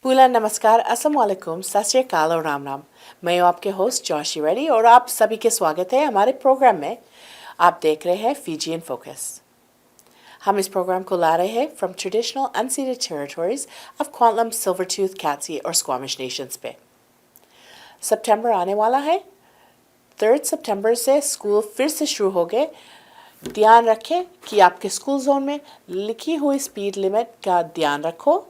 पूला नमस्कार, अस्सलाम वालेकुम, सत श्री अकाल और राम राम। मैं हूँ आपके होस्ट जोशी रेड्डी और आप सभी के स्वागत है हमारे प्रोग्राम में। आप देख रहे हैं फीजी इन फोकस। हम इस प्रोग्राम को ला रहे हैं from traditional unseeded territories of क्वांटलम, सिल्वरटूथ, कैट्सी और स्क्वामिश नेशंस पे। सितंबर आने वाला है। 3 सितंबर से स्कूल फिर से शुरू हो गए। ध्यान रखें कि आपके स्कूल जोन में लिखी हुई स्पीड लिमिट का ध्यान रखो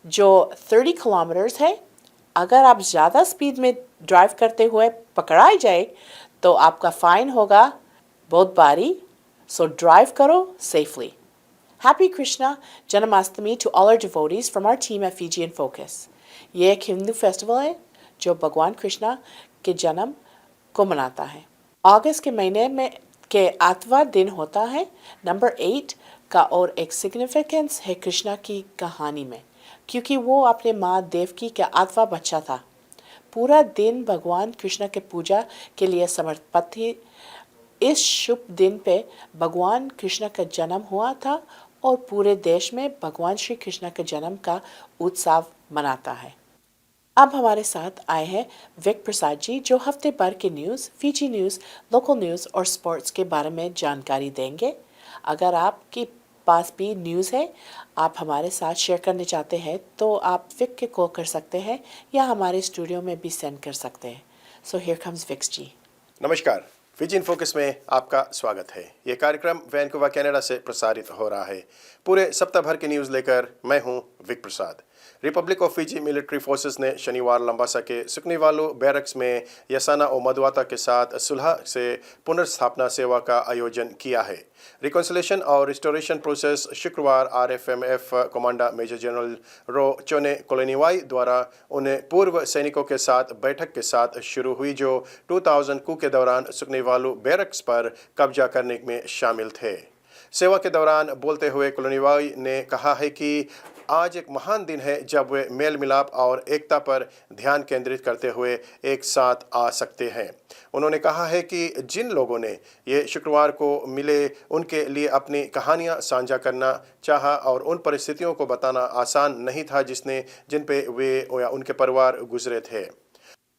जो 30 किलोमीटर्स है। अगर आप ज़्यादा स्पीड में ड्राइव करते हुए पकड़ाई जाए तो आपका फाइन होगा बहुत भारी। सो ड्राइव करो safely. Happy Krishna Janmashtami to all our devotees from our team at Fiji in focus. ये एक हिंदू फेस्टिवल है जो भगवान कृष्णा के जन्म को मनाता है। अगस्त के महीने में के 8वां दिन होता है। नंबर 8 का और एक सिग्निफिकेंस है कृष्णा की कहानी में, क्योंकि वो अपने माँ देवकी का 8वां बच्चा था। पूरा दिन भगवान कृष्ण के पूजा के लिए समर्पित थी। इस शुभ दिन पे भगवान कृष्ण का जन्म हुआ था और पूरे देश में भगवान श्री कृष्ण के जन्म का उत्सव मनाता है। अब हमारे साथ आए हैं विक प्रसाद जी, जो हफ्ते भर के news, Fiji news, local news और स्पोर्ट्स के बारे में जानकारी देंगे। अगर आपके पास भी न्यूज़ है, आप हमारे साथ शेयर करने चाहते हैं तो आप विक के कॉल कर सकते हैं या हमारे स्टूडियो में भी सेंड कर सकते हैं। सो हियर कम्स विक्स जी। नमस्कार, फीजी इन फोकस में आपका स्वागत है। ये कार्यक्रम वैंकूवर कनाडा से प्रसारित हो रहा है। पूरे सप्ताह भर की न्यूज़ लेकर मैं हूं Vik Prasad. Republic of Fiji military forces ने शनिवार लंबासा के सुकनीवालू बैरक्स में यसाना और मधुवाता के साथ सुलह से पुनर्स्थापना सेवा का आयोजन किया है। रिकॉन्सिलेशन और रिस्टोरेशन प्रोसेस शुक्रवार RFMF कमांडर मेजर जनरल रो चोने कोलोनीवाई द्वारा उन्हें पूर्व सैनिकों के साथ बैठक के साथ शुरू हुई जो 2000 कू के दौरान सुकनीवालू बैरक्स पर कब्जा करने में शामिल थे। सेवा के दौरान बोलते हुए कोलोनीवाई ने कहा है कि आज एक महान दिन है जब वे मेल मिलाप और एकता पर ध्यान केंद्रित करते हुए एक साथ आ सकते हैं। उन्होंने कहा है कि जिन लोगों ने ये शुक्रवार को मिले उनके लिए अपनी कहानियां साझा करना चाहा और उन परिस्थितियों को बताना आसान नहीं था जिन पे वे या उनके परिवार गुजरे थे।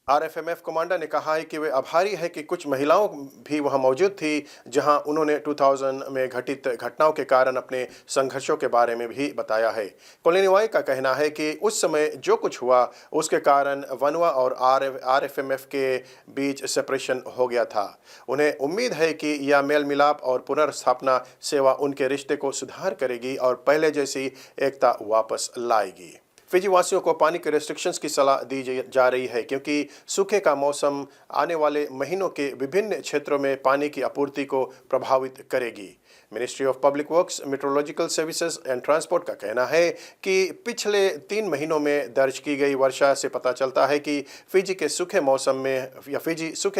RFMF कमांडर ने कहा है कि वे आभारी है कि कुछ महिलाओं भी वहां मौजूद थी जहां उन्होंने 2000 में घटित घटनाओं के कारण अपने संघर्षों के बारे में भी बताया है। कोलोनीवाई का कहना है कि उस समय जो कुछ हुआ उसके कारण वनवा और RFMF के बीच सेपरेशन हो गया था। उन्हें उम्मीद है कि यह मेल मिलाप और पुनर्स्थापना सेवा उनके रिश्ते को सुधार करेगी और पहले जैसी एकता वापस लाएगी। फिजी वासियों को पानी के रेस्ट्रिक्शंस की सलाह दी जा रही है क्योंकि सूखे का मौसम आने वाले महीनों के विभिन्न क्षेत्रों में पानी की आपूर्ति को प्रभावित करेगी। Ministry of public works, meteorological services and transport का कहना है कि पिछले 3 महीनों में दर्ज की गई वर्षा से पता चलता है कि फिजी सूखे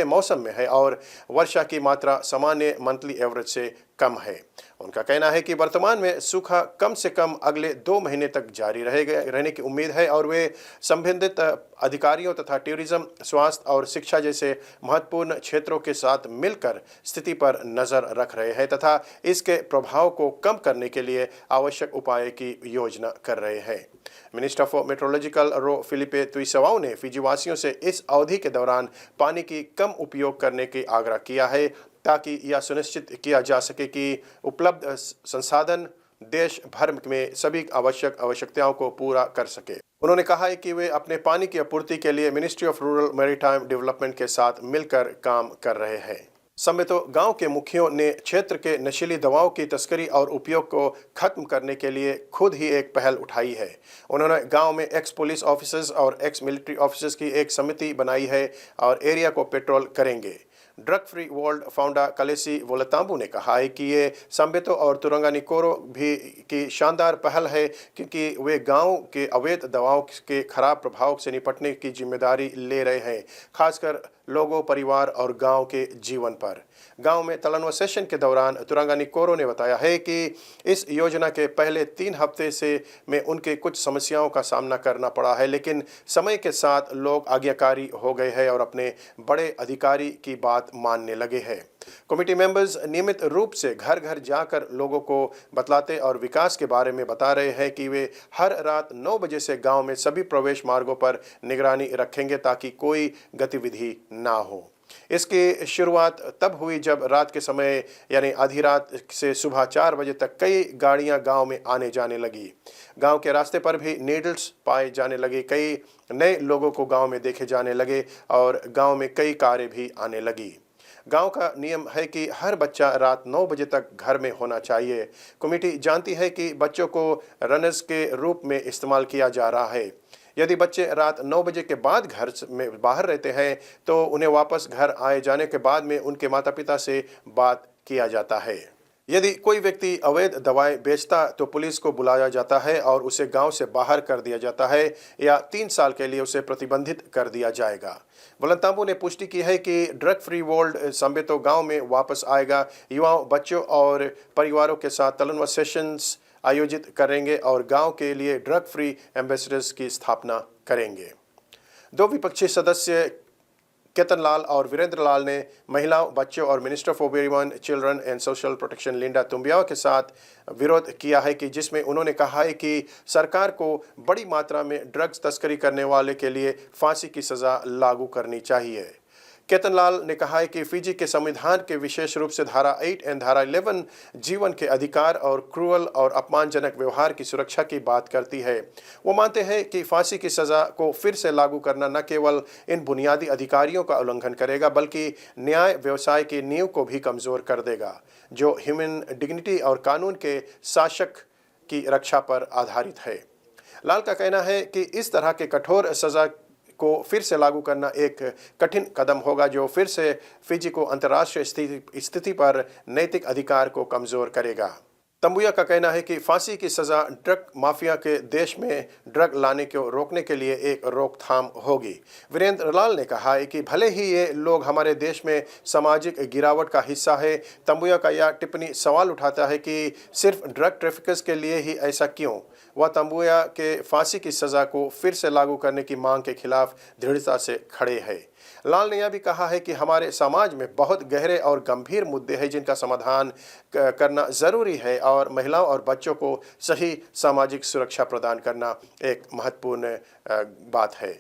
मौसम में है और वर्षा की मात्रा सामान्य मंथली एवरेज से कम है। उनका कहना है कि वर्तमान में सूखा कम से कम अगले 2 महीने तक जारी रहने की उम्मीद है और वे संबंधित अधिकारियों तथा टूरिज्म, स्वास्थ्य और शिक्षा जैसे महत्वपूर्ण क्षेत्रों के साथ मिलकर स्थिति पर नजर रख रहे हैं तथा इसके प्रभाव को कम करने के लिए आवश्यक उपाय की योजना कर रहे हैं। Minister for metrological Ro Filipe Tuisawau ने फिजी वासियों से इस अवधि के दौरान पानी की कम उपयोग करने की आग्रह किया है ताकि यह सुनिश्चित किया जा सके कि उपलब्ध संसाधन देश भर में सभी आवश्यकताओं को पूरा कर सके। उन्होंने कहा है कि वे अपने पानी की आपूर्ति के लिए ministry of rural maritime development के साथ मिलकर काम कर रहे हैं। समेतो गांव के मुखियों ने क्षेत्र के नशीली दवाओं की तस्करी और उपयोग को खत्म करने के लिए खुद ही एक पहल उठाई है। उन्होंने गांव में एक्स पुलिस ऑफिसर्स और एक्स मिलिट्री ऑफिसर्स की एक समिति बनाई है और एरिया को पेट्रोल करेंगे। ड्रग फ्री वर्ल्ड फाउंडर कलेसी वोलताम्बू ने कहा है कि ये संबेतो और तुरंगानिकोरो भी की शानदार पहल है क्योंकि वे गांव के अवैध दवाओं के खराब प्रभाव से निपटने की जिम्मेदारी ले रहे हैं, खासकर लोगों, परिवार और गांव के जीवन पर। गांव में तलनवा सेशन के दौरान तुरंगानिकोरो ने बताया है कि इस योजना के पहले 3 हफ्ते में उनके कुछ समस्याओं का सामना करना पड़ा है, लेकिन समय के साथ लोग आज्ञाकारी हो गए हैं और अपने बड़े अधिकारी की बात मानने लगे हैं। कमेटी मेंबर्स नियमित रूप से घर घर जाकर लोगों को बतलाते और विकास के बारे में बता रहे हैं कि वे हर रात 9 बजे से गांव में सभी प्रवेश मार्गों पर निगरानी रखेंगे ताकि कोई गतिविधि ना हो। इसकी शुरुआत तब हुई जब रात के समय यानी आधी रात से सुबह 4 बजे तक कई गाड़ियां गांव में आने जाने लगी। गांव के रास्ते पर भी नीडल्स पाए जाने लगे, कई नए लोगों को गांव में देखे जाने लगे और गांव में कई कारें भी आने लगी। गांव का नियम है कि हर बच्चा रात 9 बजे तक घर में होना चाहिए। कमेटी जानती है कि बच्चों को रनर्स के रूप में इस्तेमाल किया जा रहा है। यदि बच्चे रात 9 बजे के बाद घर में बाहर रहते हैं तो उन्हें वापस घर आए जाने के बाद में उनके माता पिता से बात किया जाता है। यदि कोई व्यक्ति अवैध दवाएं बेचता तो पुलिस को बुलाया जाता है और उसे गांव से बाहर कर दिया जाता है या 3 साल के लिए उसे प्रतिबंधित कर दिया जाएगा। वलंतांबू ने पुष्टि की है कि ड्रग फ्री वर्ल्ड संबेतो गांव में वापस आएगा। युवाओं, बच्चों और परिवारों के साथ तलनवा सेशंस आयोजित करेंगे और गांव के लिए ड्रग फ्री एम्बेसडर्स की स्थापना करेंगे। 2 विपक्षी सदस्य केतन लाल और वीरेंद्र लाल ने महिलाओं, बच्चों और minister for women, children and social protection Linda Tabuya के साथ विरोध किया है कि जिसमें उन्होंने कहा है कि सरकार को बड़ी मात्रा में ड्रग्स तस्करी करने वाले के लिए फांसी की सज़ा लागू करनी चाहिए। केतन लाल ने कहा है कि फिजी के संविधान के विशेष रूप से धारा 8 एंड धारा 11 जीवन के अधिकार और क्रूअल और अपमानजनक व्यवहार की सुरक्षा की बात करती है। वो मानते हैं कि फांसी की सज़ा को फिर से लागू करना न केवल इन बुनियादी अधिकारियों का उल्लंघन करेगा बल्कि न्याय व्यवसाय की नींव को भी कमज़ोर कर देगा, जो ह्यूमन डिग्निटी और कानून के शासक की रक्षा पर आधारित है। लाल का कहना है कि इस तरह के कठोर सज़ा को फिर से लागू करना एक कठिन कदम होगा जो फिर से फिजी को अंतर्राष्ट्रीय स्थिति पर नैतिक अधिकार को कमज़ोर करेगा। तंबुया का कहना है कि फांसी की सज़ा ड्रग माफिया के देश में ड्रग लाने को रोकने के लिए एक रोकथाम होगी। वीरेंद्र लाल ने कहा है कि भले ही ये लोग हमारे देश में सामाजिक गिरावट का हिस्सा है। तंबुया का यह टिप्पणी सवाल उठाता है कि सिर्फ ड्रग ट्रैफिकर्स के लिए ही ऐसा क्यों। वह तंबुया के फांसी की सज़ा को फिर से लागू करने की मांग के खिलाफ दृढ़ता से खड़े हैं। लाल ने यह भी कहा है कि हमारे समाज में बहुत गहरे और गंभीर मुद्दे हैं जिनका समाधान करना ज़रूरी है और महिलाओं और बच्चों को सही सामाजिक सुरक्षा प्रदान करना एक महत्वपूर्ण बात है।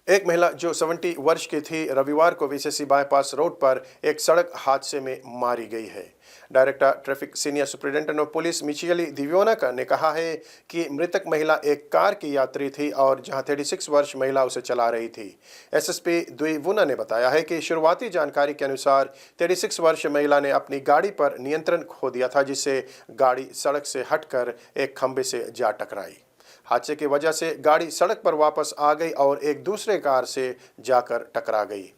एक महिला जो 70 वर्ष की थी रविवार को वीसीसी बाईपास रोड पर एक सड़क हादसे में मारी गई है। Director traffic senior superintendent of police मिचियली दिव्योना ने कहा है कि मृतक महिला एक कार की यात्री थी और जहां 36 वर्ष महिला उसे चला रही थी। एसएसपी द्विवुना ने बताया है कि शुरुआती जानकारी के अनुसार 36 वर्ष महिला ने अपनी गाड़ी पर नियंत्रण खो दिया था, जिससे गाड़ी सड़क से हटकर एक खंभे से जा टकराई। हादसे की वजह से गाड़ी सड़क पर वापस आ गई और एक दूसरे कार से जाकर टकरा गई।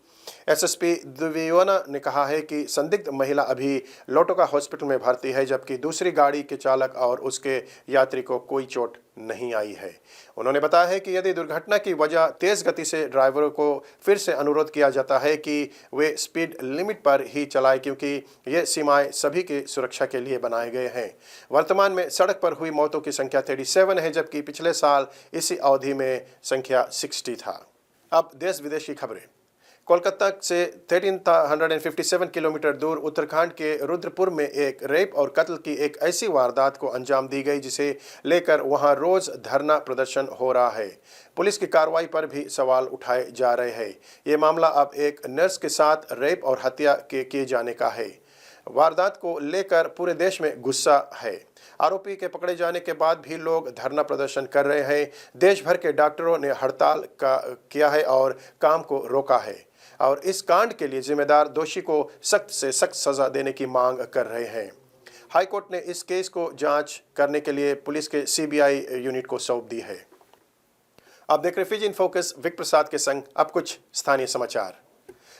एसएसपी द्विवेना ने कहा है कि संदिग्ध महिला अभी लोटोका हॉस्पिटल में भर्ती है, जबकि दूसरी गाड़ी के चालक और उसके यात्री को कोई चोट नहीं आई है। उन्होंने बताया है कि यदि दुर्घटना की वजह तेज गति से ड्राइवरों को फिर से अनुरोध किया जाता है कि वे स्पीड लिमिट पर ही चलाएं, क्योंकि ये सीमाएं सभी की सुरक्षा के लिए बनाए गए हैं। वर्तमान में सड़क पर हुई मौतों की संख्या 37 है, जबकि पिछले साल इसी अवधि में संख्या 60 था। अब देश विदेश की खबरें। कोलकाता से 1357 किलोमीटर दूर उत्तराखंड के रुद्रपुर में एक रेप और कत्ल की एक ऐसी वारदात को अंजाम दी गई जिसे लेकर वहां रोज धरना प्रदर्शन हो रहा है। पुलिस की कार्रवाई पर भी सवाल उठाए जा रहे हैं। ये मामला अब एक नर्स के साथ रेप और हत्या के किए जाने का है। वारदात को लेकर पूरे देश में गुस्सा है। आरोपी के पकड़े जाने के बाद भी लोग धरना प्रदर्शन कर रहे हैं। देश भर के डॉक्टरों ने हड़ताल किया है और काम को रोका है और इस कांड के लिए जिम्मेदार दोषी को सख्त से सख्त सजा देने की मांग कर रहे हैं। हाईकोर्ट ने इस केस को जांच करने के लिए पुलिस के सीबीआई यूनिट को सौंप दी है। आप देख रहे फिजी इन फोकस, विक प्रसाद के संग अब कुछ स्थानीय समाचार।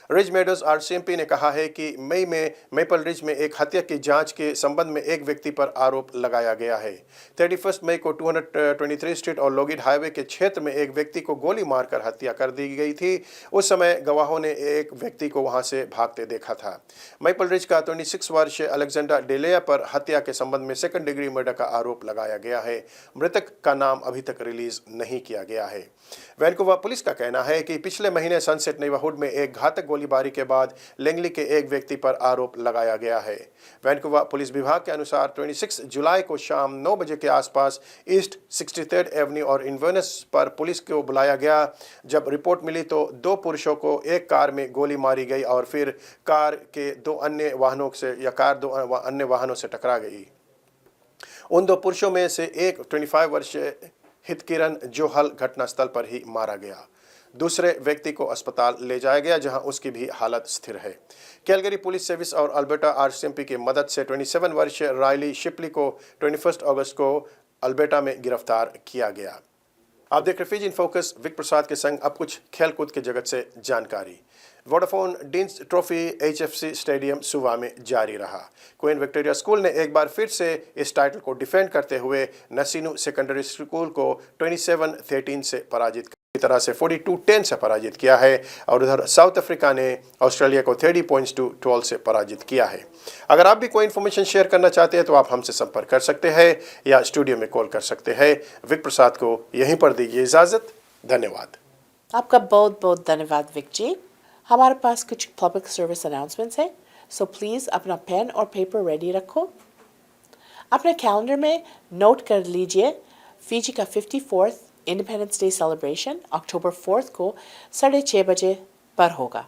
रिज मेडोज आरसीएमपी ने कहा है कि मई में मेपल रिज में एक हत्या की जांच के संबंध में एक व्यक्ति पर आरोप लगाया गया है। 31 मई को 223 स्ट्रीट और लोगिड हाईवे के क्षेत्र में एक व्यक्ति को गोली मारकर हत्या कर दी गई थी। उस समय गवाहों ने एक व्यक्ति को वहां से भागते देखा था। मेपल रिज का 26 वर्षीय अलेक्जेंडर डेलेया पर हत्या के संबंध में 2nd डिग्री मर्डर का आरोप लगाया गया है। मृतक का नाम अभी तक रिलीज नहीं किया गया है। वैनकूवर पुलिस का कहना है कि पिछले महीने सनसेट नेबरहुड में एक घातक गोली गोलीबारी के बाद लैंगली के एक व्यक्ति पर आरोप लगाया गया है। वैनकूवर पुलिस विभाग के अनुसार 26 जुलाई को शाम 9 बजे के आसपास ईस्ट 63rd एवेन्यू और इन्वर्नस पर पुलिस को बुलाया गया। जब रिपोर्ट मिली तो 2 पुरुषों को एक कार में गोली मारी गई और फिर कार 2 अन्य वाहनों से टकरा गई। उन 2 पुरुषों में से एक 25 वर्षीय हितकिरण जोहल घटनास्थल पर ही मारा गया। दूसरे व्यक्ति को अस्पताल ले जाया गया जहां उसकी भी हालत स्थिर है। कैलगरी पुलिस सर्विस और अल्बर्टा आरसीएमपी की मदद से 27 वर्षीय रायली शिपली को 21 अगस्त को अल्बर्टा में गिरफ्तार किया गया। आप देख रहे फीजी इन फोकस, विक प्रसाद के संग अब कुछ खेलकूद के जगत से जानकारी। Vodafone deans trophy HFC stadium सुवा में जारी रहा। क्वीन विक्टोरिया स्कूल ने एक बार फिर से इस टाइटल को डिफेंड करते हुए नसीनु सेकेंडरी स्कूल को 27-13 से पराजित की तरह से 42-10 से पराजित किया है और उधर साउथ अफ्रीका ने ऑस्ट्रेलिया को 30 पॉइंट्स टू 12 से पराजित किया है। अगर आप भी कोई इन्फॉर्मेशन शेयर करना चाहते हैं तो आप हमसे संपर्क कर सकते हैं या स्टूडियो में कॉल कर सकते हैं। विक प्रसाद को यहीं पर दीजिए इजाज़त। धन्यवाद। आपका बहुत बहुत धन्यवाद विक जी। हमारे पास कुछ पब्लिक सर्विस अनाउंसमेंट्स हैं, सो प्लीज़ अपना पेन और पेपर रेडी रखो। अपने कैलेंडर में नोट कर लीजिए फीजी का 54th इंडिपेंडेंस डे सेलिब्रेशन अक्टूबर 4 को 6:30 बजे पर होगा।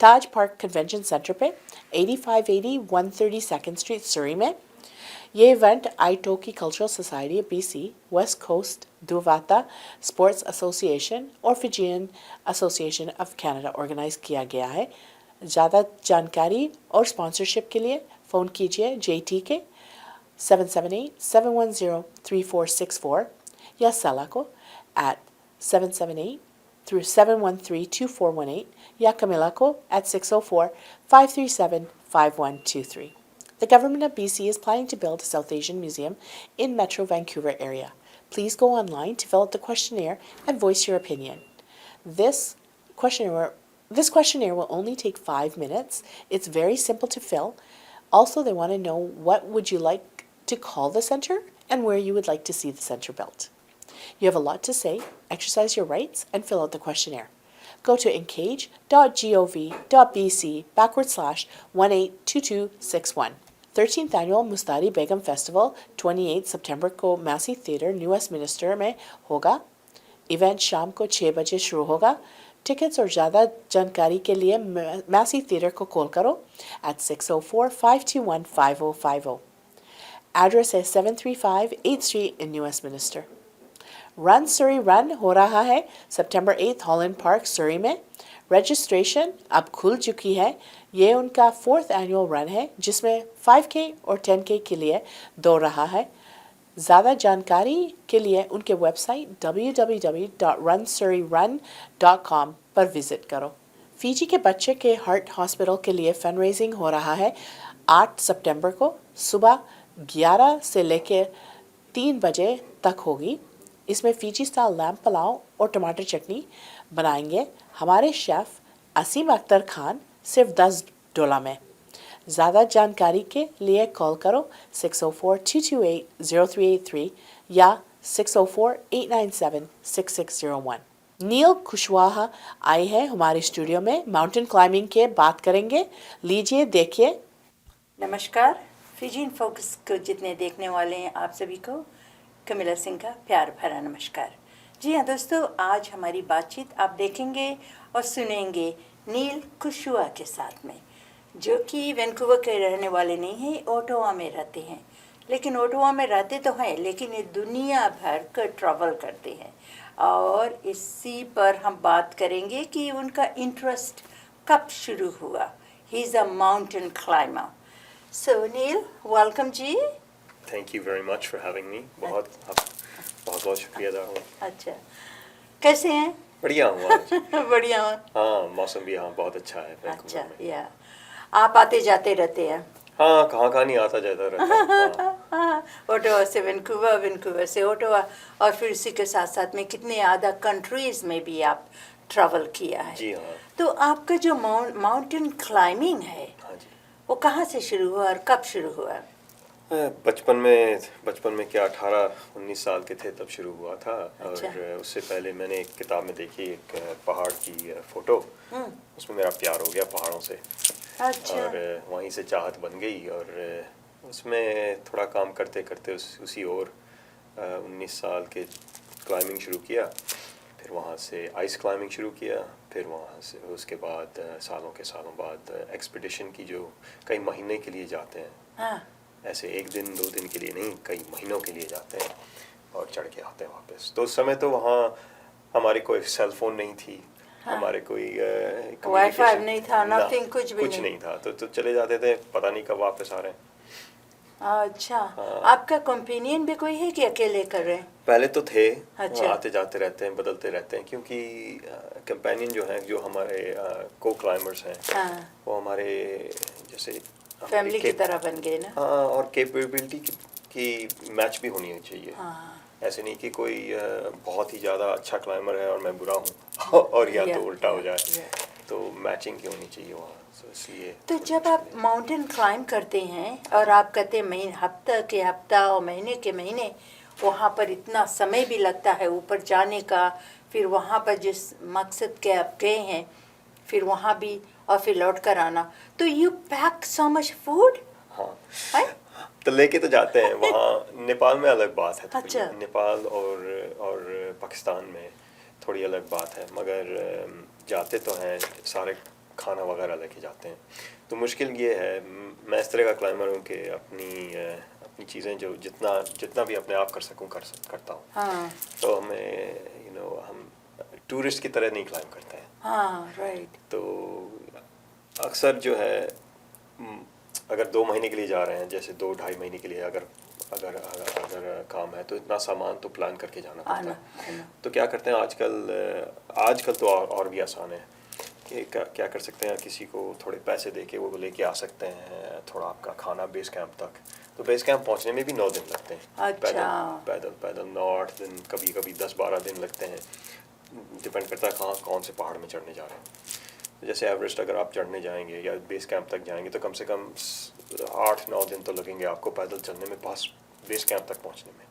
ताज पार्क कन्वेंशन सेंटर पे 8580 132nd स्ट्रीट सरी में। ये इवेंट आईटोकी cultural society BC, west coast Duavata sports association और Fijian association of Canada organize किया गया है। ज़्यादा जानकारी और स्पॉन्सरशिप के लिए फ़ोन कीजिए JT के 778-710-3464 या सला को at 778-713-2418 या कमिला को at 604-537-5123. The government of BC is planning to build a South Asian museum in Metro Vancouver area. Please go online to fill out the questionnaire and voice your opinion. This questionnaire will only take 5 minutes. It's very simple to fill. Also, they want to know what would you like to call the center and where you would like to see the center built. You have a lot to say. Exercise your rights and fill out the questionnaire. Go to encage.gov.bc/182261. 13th Annual Mustari Begum Festival 28 सितंबर को Massey theatre new Westminster में होगा। Event शाम को 6 बजे शुरू होगा। Tickets और ज़्यादा जानकारी के लिए मैसी थिएटर को कॉल करो at 604-521-5050. एड्रेस है 735 8th Street in New Westminster. Run सरी रन हो रहा है सितंबर 8 हॉलैंड पार्क सरी में। रजिस्ट्रेशन अब खुल चुकी है। ये उनका 4th एनुअल रन है जिसमें 5K और 10K के लिए दौड़ रहा है। ज़्यादा जानकारी के लिए उनके वेबसाइट www.runsurryrun.com पर विज़िट करो। फीजी के बच्चे के हार्ट हॉस्पिटल के लिए फंड रेजिंग हो रहा है 8 सितंबर को सुबह 11 से लेकर 3 बजे तक होगी। इसमें फीजी स्टाइल लैम्प पुलाव और टमाटर चटनी बनाएंगे हमारे शेफ़ असीम अख्तर खान सिर्फ $10 में। ज़्यादा जानकारी के लिए कॉल करो 604-228-0383 या 604-897-6601। नील कुशवाहा आए हैं हमारे स्टूडियो में माउंटेन क्लाइंबिंग के बात करेंगे। लीजिए देखिए। नमस्कार, फीजी इन फोकस को जितने देखने वाले हैं आप सभी को कमिला सिंह का प्यार भरा नमस्कार। जी हाँ दोस्तों, आज हमारी बातचीत आप देखेंगे और सुनेंगे नील कुशवाहा के साथ में, जो कि वैंकूवर के रहने वाले नहीं हैं, ओटावा में रहते हैं। लेकिन ओटावा में रहते तो हैं, लेकिन ये दुनिया भर का ट्रैवल करते हैं। और इसी पर हम बात करेंगे कि उनका इंटरेस्ट कब शुरू हुआ। He is a mountain climber. So Neil, welcome ji. Thank you very much for having me. बहुत शुक्रिया अदा हूँ। अच्छा, कैसे हैं? बढ़िया हूँ आज। बढ़िया हूँ। हाँ, मौसम भी यहाँ बहुत अच्छा है वैंकूवर अच्छा, में। या आप आते जाते रहते हैं? हाँ, कहाँ नहीं आता जाता रहता है। हाँ। ओटावा से वैंकूवर, वैंकूवर से ओटावा, और फिर इसी के साथ साथ में कितने अदर कंट्रीज में भी आप ट्रैवल किया है। जी हाँ। तो आपका जो माउंटेन क्लाइंबिंग है, हाँ जी। वो कहाँ से शुरू हुआ और कब शुरू हुआ? बचपन में क्या 18-19 साल के थे तब शुरू हुआ था। अच्छा। और उससे पहले मैंने एक किताब में देखी एक पहाड़ की फ़ोटो, उसमें मेरा प्यार हो गया पहाड़ों से। अच्छा। और वहीं से चाहत बन गई और उसमें थोड़ा काम करते करते उसी और 19 साल के क्लाइंबिंग शुरू किया। फिर वहाँ से आइस क्लाइंबिंग शुरू किया। फिर वहाँ से उसके बाद सालों के सालों बाद एक्सपीडिशन की जो कई महीने के लिए जाते हैं, हाँ। ऐसे एक दिन 2 दिन के लिए नहीं, कई महीनों के लिए जाते हैं और चढ़ के आते हैं वापस। तो उस समय तो वहाँ हमारी कोई सेल फोन नहीं थी, हमारे कोई वाईफाई communication नहीं था, ना, nothing, कुछ भी नहीं। नहीं था। तो चले जाते थे, पता नहीं कब वापस आ रहे हैं। अच्छा। आपका कंपेनियन भी कोई है कि अकेले कर रहे हैं? पहले तो थे, अच्छा। आते जाते रहते हैं, बदलते रहते हैं, क्योंकि कंपेनियन जो हैं, जो हमारे को क्लाइंबर्स हैं, हाँ। वो हमारे जैसे फैमिली की तरह बन गए ना। हाँ, और कैपेबिलिटी की मैच भी होनी चाहिए। हाँ। ऐसे नहीं कि कोई बहुत ही ज़्यादा अच्छा क्लाइंबर है और मैं बुरा हूँ और या तो उल्टा हो जाए। तो मैचिंग की होनी चाहिए वहाँ, तो इसलिए तो थोड़ी जब आप मुश्किल है। माउंटेन क्लाइंब करते हैं और आप कहते हैं महीने हफ्ता के हफ्ता और महीने के महीने वहाँ पर इतना समय भी लगता है ऊपर जाने का, फिर वहाँ पर जिस मकसद के आप गए हैं फिर वहाँ भी और फिर लौट कर आना, तो you pack so much food हाँ, है? तो लेके तो जाते हैं वहाँ। नेपाल में अलग बात है थोड़ी। अच्छा। नेपाल और पाकिस्तान में थोड़ी अलग बात है, मगर जाते तो हैं, सारे खाना वगैरह लेके जाते हैं। तो मुश्किल ये है, मैं इस तरह का क्लाइंबर हूँ कि अपनी चीज़ें जो जितना भी अपने आप कर सकूँ करता हूँ। हाँ। तो हमें हम टूरिस्ट की तरह नहीं क्लाइंब करते हैं। हाँ, राइट। तो अक्सर जो है, अगर 2 महीने के लिए जा रहे हैं, जैसे 2-2.5 महीने के लिए अगर अगर अगर अगर काम है, तो इतना सामान तो प्लान करके जाना पड़ता है। तो क्या करते हैं आजकल तो और भी आसान है कि क्या कर सकते हैं, किसी को थोड़े पैसे दे के वो लेके आ सकते हैं, थोड़ा आपका खाना बेस कैंप तक। तो बेस कैंप पहुंचने में भी 9 दिन लगते हैं। अच्छा। पैदल 9-8 दिन, कभी कभी 10-12 दिन लगते हैं। डिपेंड करता है कौन से पहाड़ में चढ़ने जा रहे हैं। जैसे एवरेस्ट अगर आप चढ़ने जाएंगे या बेस कैंप तक जाएंगे, तो कम से कम 8-9 दिन तो लगेंगे आपको पैदल चलने में, पास बेस कैंप तक पहुंचने में।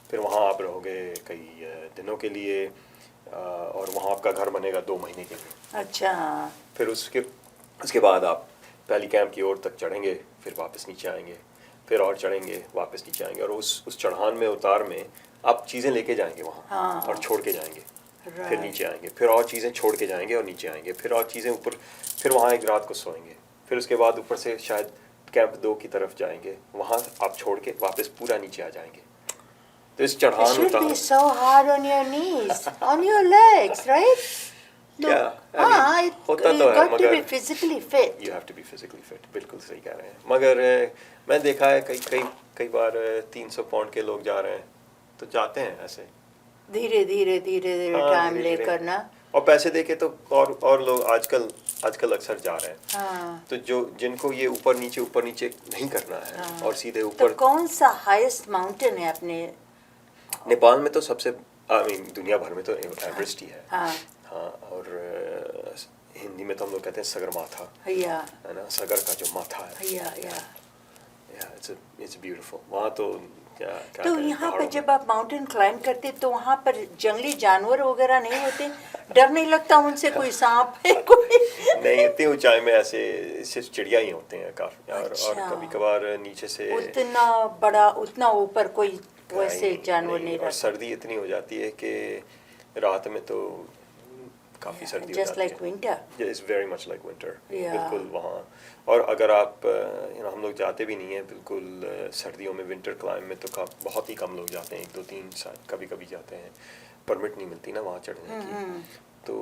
फिर वहाँ आप रहोगे कई दिनों के लिए, और वहाँ आपका घर बनेगा 2 महीने के लिए। अच्छा। फिर उसके बाद आप पहली कैंप की ओर तक चढ़ेंगे, फिर वापस नीचे आएंगे, फिर और चढ़ेंगे, वापस नीचे आएंगे, और उस चढ़ान में उतार में आप चीज़ें लेके जाएंगे वहाँ। हाँ। और छोड़ के जाएंगे, फिर Right. नीचे आएंगे, फिर और चीज़ें छोड़ के जाएंगे और नीचे आएंगे, फिर और चीज़ें ऊपर, फिर वहाँ एक रात को सोएंगे, फिर उसके बाद ऊपर से शायद कैंप 2 की तरफ जाएंगे, वहाँ आप छोड़ के वापस पूरा नीचे आ जाएंगे। तो इस It चढ़ान should उतार be so hard on your knees, on your legs, right? No. Yeah, I mean, हाँ, होता you तो है, got to be मगर physically fit. You have to be physically fit, बिल्कुल सही कह रहे हैं। मगर मैं देखा है कई बार 300 पाउंड के लोग जा रहे हैं, तो जाते हैं ऐसे धीरे धीरे हाँ, टाइम धीरे-धीरे। लेकर ना। और पैसे देके तो और लोग आजकल अक्सर जा रहे हैं। हाँ। तो जिनको ये ऊपर नीचे नहीं करना है, हाँ। और सीधे तो ऊपर। कौन सा हाईएस्ट माउंटेन है अपने? नेपाल में तो सबसे दुनिया भर में तो एवरेस्ट ही है। हाँ। हाँ, और हिंदी में तो हम लोग कहते हैं सगरमाथा, या है ना, सगर का जो माथा है। या इट्स ब्यूटीफुल। वहाँ तो क्या तो कहें, यहाँ पर पहाड़ों जब में। आप माउंटेन क्लाइंब करते तो वहाँ पर जंगली जानवर वगैरह नहीं होते? डर नहीं लगता उनसे, कोई सांप है कोई? नहीं, इतनी ऊंचाई में ऐसे सिर्फ चिड़िया ही होते हैं काफी, और अच्छा। कभी कभार नीचे से उतना बड़ा, उतना ऊपर कोई वैसे नहीं- जानवर नहीं और रहता? सर्दी इतनी हो जाती है कि रात में तो काफ़ी सर्दी हो Just जाती like है। winter. It's very much like winter, Yeah. बिल्कुल वहाँ। और अगर आप हम लोग जाते भी नहीं हैं बिल्कुल सर्दियों में, विंटर क्लाइम में तो बहुत ही कम लोग जाते हैं, 1-2-3 साल कभी कभी जाते हैं। परमिट नहीं मिलती ना वहाँ चढ़ने की। तो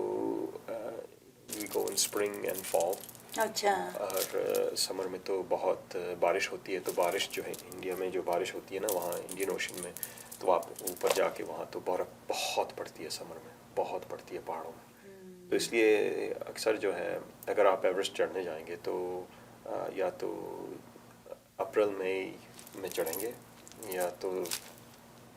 we go in spring and fall. अच्छा। और समर में तो बहुत बारिश होती है। तो बारिश जो है इंडिया में, जो बारिश होती है ना वहाँ इंडियन ओशन में, तो आप ऊपर जाके वहाँ तो बर्फ़ बहुत पड़ती है, समर में बहुत पड़ती है पहाड़ों में। तो इसलिए अक्सर जो है, अगर आप एवरेस्ट चढ़ने जाएंगे तो या तो अप्रैल मई में चढ़ेंगे, या तो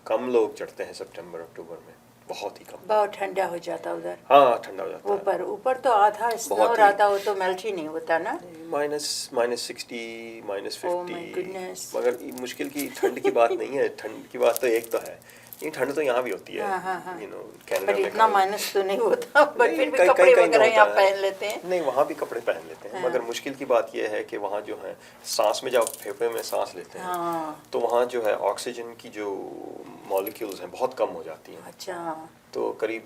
कम लोग चढ़ते हैं सितंबर अक्टूबर में, बहुत ही कम। बहुत ठंडा हो जाता उधर। हाँ, ठंडा हो जाता है। ऊपर ऊपर तो आधा स्नो बहुत ही। रहता, वो तो मेल्ट ही नहीं होता ना। -60 Oh my -50। goodness। मगर ये मुश्किल की ठंड की बात नहीं है, ठंड की बात तो एक तो है, ये ठंड तो यहाँ भी होती है, हाँ। कनाडा बट में इतना माइनस तो नहीं होता, बट फिर भी कपड़े वगैरह यहाँ पहन लेते हैं। नहीं, वहाँ भी कपड़े पहन लेते हैं, मगर मुश्किल की बात यह है कि वहाँ जो है सांस में, जब फेफड़े में सांस लेते हैं हाँ। तो वहाँ जो है ऑक्सीजन की जो मॉलिक्यूल्स हैं बहुत कम हो जाती हैं। अच्छा। तो करीब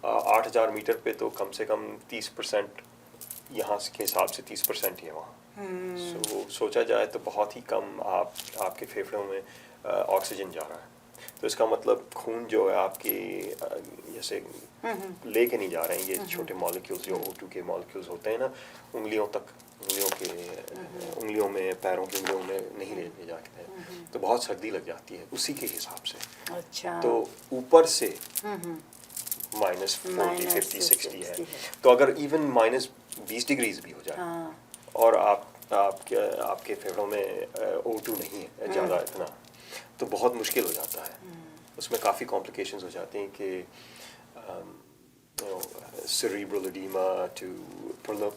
8000 मीटर पे तो कम से कम 30%, यहाँ के हिसाब से 30% ही है वहाँ। सो सोचा जाए तो बहुत ही कम आपके फेफड़ों में ऑक्सीजन जा रहा है। तो इसका मतलब खून जो है आपकी जैसे लेके नहीं जा रहे हैं ये छोटे मॉलिक्यूल्स, जो O2 के मॉलिक्यूल्स होते हैं ना, उंगलियों तक, उंगलियों में, पैरों की उंगलियों में नहीं ले जाते हैं। तो बहुत सर्दी लग जाती है उसी के हिसाब से। अच्छा। तो ऊपर से -40 50 60 है, तो अगर इवन -20 डिग्रीज भी हो जाए हाँ। और आपके फेफड़ों में O2 नहीं है ज़्यादा इतना, तो बहुत मुश्किल हो जाता है। उसमें काफ़ी कॉम्प्लिकेशंस हो जाते हैं कि cerebral edema to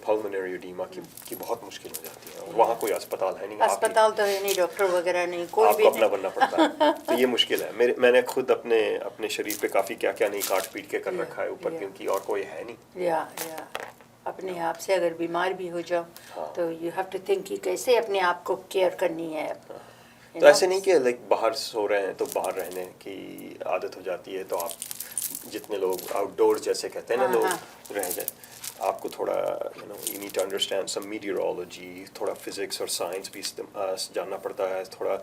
pulmonary edema की बहुत मुश्किल हो जाती है। और वहाँ कोई अस्पताल है नहीं, अस्पताल तो है नहीं, डॉक्टर वगैरह नहीं, कोई भी आपको अपना नहीं। बनना पड़ता है। तो ये मुश्किल है। मैंने खुद अपने शरीर पे काफ़ी क्या नहीं काट पीट के कर रखा है ऊपर, क्योंकि और कोई है नहीं। या अपने आप से अगर बीमार भी हो जाओ हाँ। तो यू हैव टू थिंक कि कैसे अपने आप को केयर करनी है। तो ऐसे नहीं कि लाइक बाहर सो रहे हैं तो बाहर रहने की आदत हो जाती है, तो आप जितने लोग आउटडोर जैसे कहते हैं ना लोग रह जाए, आपको थोड़ा you need to understand some meteorology, थोड़ा फिजिक्स और साइंस भी जानना पड़ता है, थोड़ा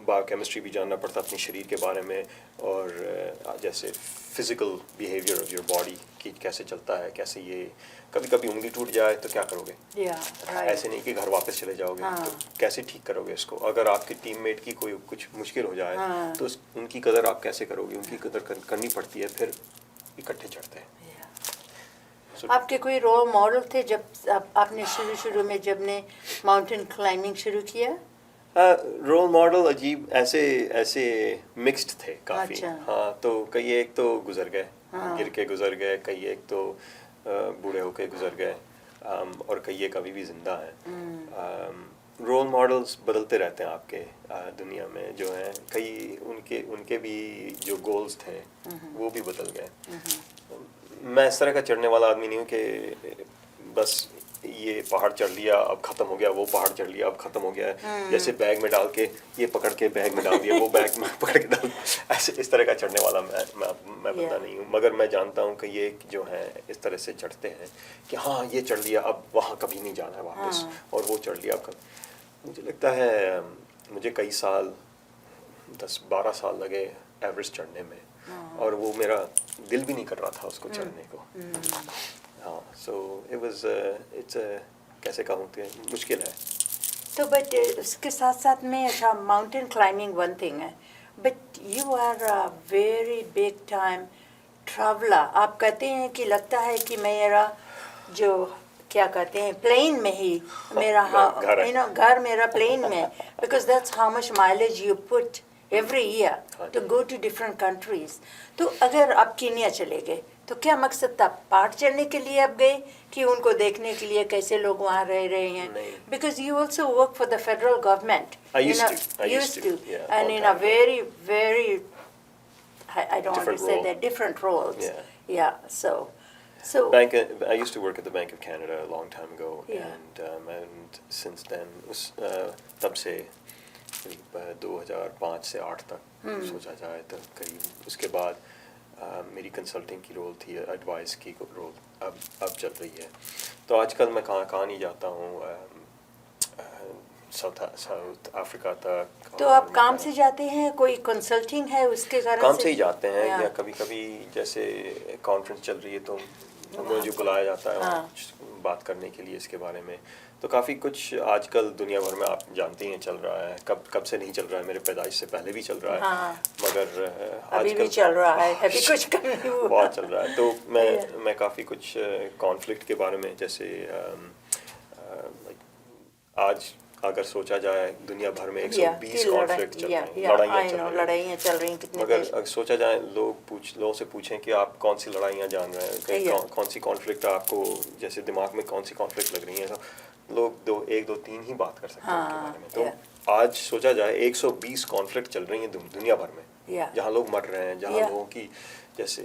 बायोकेमिस्ट्री भी जानना पड़ता है अपने शरीर के बारे में, और जैसे physical behaviour of your body की कैसे चलता है, कैसे ये कभी उंगली टूट जाए तो क्या करोगे। ऐसे नहीं कि घर वापस चले जाओगे, तो कैसे ठीक करोगे इसको। अगर आपके टीममेट की कोई कुछ मुश्किल हो जाए तो उनकी कदर आप कैसे करोगे, उनकी कदर करनी पड़ती है, फिर इकट्ठे चढ़ते हैं। आपके कोई रोल मॉडल थे जब आपने शुरू में जब ने माउंटेन क्लाइंबिंग शुरू किया? रोल मॉडल अजीब ऐसे मिक्स्ड थे काफ़ी। अच्छा। हाँ, तो कई एक तो गुजर गए, गिर के गुजर गए, कई एक तो बूढ़े होके गुजर गए, और कई एक अभी भी जिंदा हैं। रोल मॉडल्स बदलते रहते हैं आपके दुनिया में जो हैं, कई उनके भी जो गोल्स थे वो भी बदल गए। मैं इस तरह का चढ़ने वाला आदमी नहीं हूँ कि बस ये पहाड़ चढ़ लिया अब ख़त्म हो गया, वो पहाड़ चढ़ लिया अब ख़त्म हो गया, जैसे बैग में डाल के ये पकड़ के बैग में डाल दिया, वो बैग में पकड़ के डाल, ऐसे इस तरह का चढ़ने वाला मैं बंदा नहीं हूँ। मगर मैं जानता हूँ कि ये जो है इस तरह से चढ़ते हैं कि हाँ ये चढ़ लिया अब वहाँ कभी नहीं जाना है वापस, और वो चढ़ लिया अब मुझे लगता है मुझे कई साल 10-12 साल लगे एवरेस्ट चढ़ने में, और वो मेरा दिल भी नहीं कर रहा था उसको चढ़ने को। हाँ, सो इट्स कैसे कहूँ कि मुश्किल है। तो बट उसके साथ साथ में अच्छा माउंटेन क्लाइंबिंग वन थिंग है, but you are a very big time traveller. आप कहते हैं कि लगता है कि मेरा जो क्या कहते हैं प्लेन में ही मेरा घर मेरा प्लेन में, because that's how much mileage you put every year to go to different countries. तो अगर आप कीनिया चले गए तो क्या मकसद था, पहाड़ चढ़ने के लिए आप गए कि उनको देखने के लिए कैसे लोग वहाँ रह रहे हैं? Because you also work for the federal government. I used to, yeah, and in a very I don't want to say that different roles. Yeah, so I used to work at the Bank of Canada a long time ago, and since then तब से करीब 2005 से 8 तक सोचा जाए तो करीब, उसके बाद मेरी कंसल्टिंग की रोल थी, एडवाइस की रोल अब चल रही है। तो आजकल मैं कहाँ नहीं जाता हूँ, साउथ अफ्रीका तक। तो आप काम से जाते हैं, कोई कंसल्टिंग है उसके कारण काम से ही जाते हैं, या कभी कभी जैसे कॉन्फ्रेंस चल रही है तो मुझे बुलाया जाता है बात करने के लिए इसके बारे में। तो काफ़ी कुछ आजकल दुनिया भर में आप जानते हैं चल रहा है, कब से नहीं चल रहा है, मेरे पैदाइश से पहले भी चल रहा है, मगर अभी भी चल रहा है, अभी कुछ कम नहीं हुआ, बहुत चल रहा है। तो मैं काफ़ी कुछ कॉन्फ्लिक्ट के बारे में, जैसे आज अगर सोचा जाए दुनिया भर में या 120 कॉन्फ्लिक्ट चल रहे हैं, लड़ाइयाँ चल रही हैं कितने मगर देश। अगर सोचा जाए लोगों से पूछें कि आप कौन सी लड़ाइयाँ जान रहे हैं, या। कौन सी कॉन्फ्लिक्ट आपको जैसे दिमाग में कौन सी कॉन्फ्लिक्ट लग रही है, तो लोग एक दो तीन ही बात कर सकते हैं उनके बारे में। तो आज सोचा जाए 120 कॉन्फ्लिक्ट चल रही हैं दुनिया भर में, या। जहाँ लोग मर रहे हैं, जहाँ या। लोगों की जैसे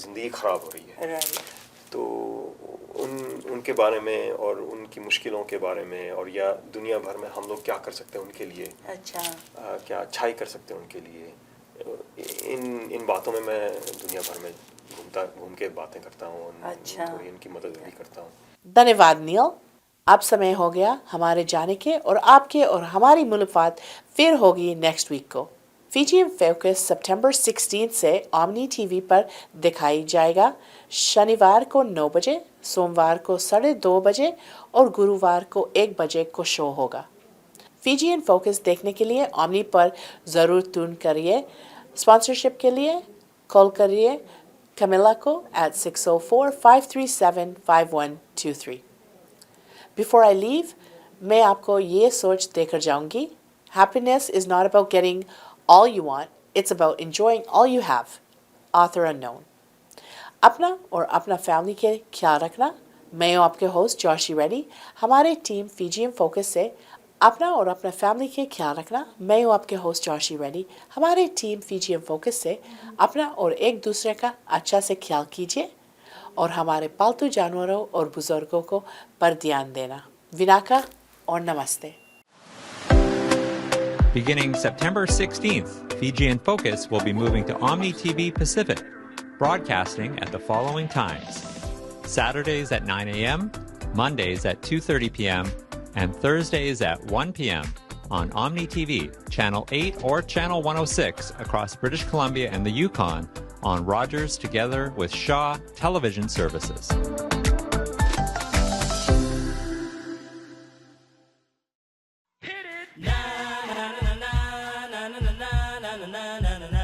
ज़िंदगी ख़राब हो रही है। राइट। तो उनके बारे में और उनकी मुश्किलों के बारे में, और या दुनिया भर में हम लोग क्या कर सकते हैं उनके लिए, अच्छा। क्या अच्छाई कर सकते हैं उनके लिए, इन बातों में मैं दुनिया भर में घूम के बातें करता हूँ। अच्छा। थोड़ी इनकी मदद भी करता हूँ। धन्यवाद नील। अब समय हो गया हमारे जाने के और आपके और हमारी मुलाकात फिर होगी नेक्स्ट वीक को। फीजियन फोकस सितंबर 16 से ओमनी टीवी पर दिखाई जाएगा। शनिवार को 9 बजे, सोमवार को 2:30 बजे और गुरुवार को 1 बजे को शो होगा। फीजियन फोकस देखने के लिए ओमनी पर ज़रूर ट्यून करिए। स्पॉन्सरशिप के लिए कॉल करिए Camilla को at 604-537-5123। Before I leave, मैं आपको ये सोच देकर जाऊंगी, happiness is not about getting all you want, it's about enjoying all you have. Author unknown. अपना और अपना फैमिली के ख्याल रखना। मैं हूँ आपके होस्ट जोशी रेड्डी। हमारे टीम फीजियन फोकस से अपना और अपना फैमिली के ख्याल रखना। मैं हूँ आपके होस्ट जोशी रेड्डी। हमारी टीम फीजियन फोकस से अपना और एक दूसरे का अच्छा से ख्याल कीजिए और हमारे पालतू जानवरों और बुजुर्गों को पर ध्यान देना। विनाका और नमस्ते। Beginning September 16th, Fijian Focus will be moving to Omni TV Pacific, broadcasting at the following times: Saturdays at 9 a.m., Mondays at 2:30 p.m., and Thursdays at 1 p.m. on Omni TV, Channel 8 or Channel 106 across British Columbia and the Yukon on Rogers together with Shaw Television Services. Na na na na na na na na na na na na na.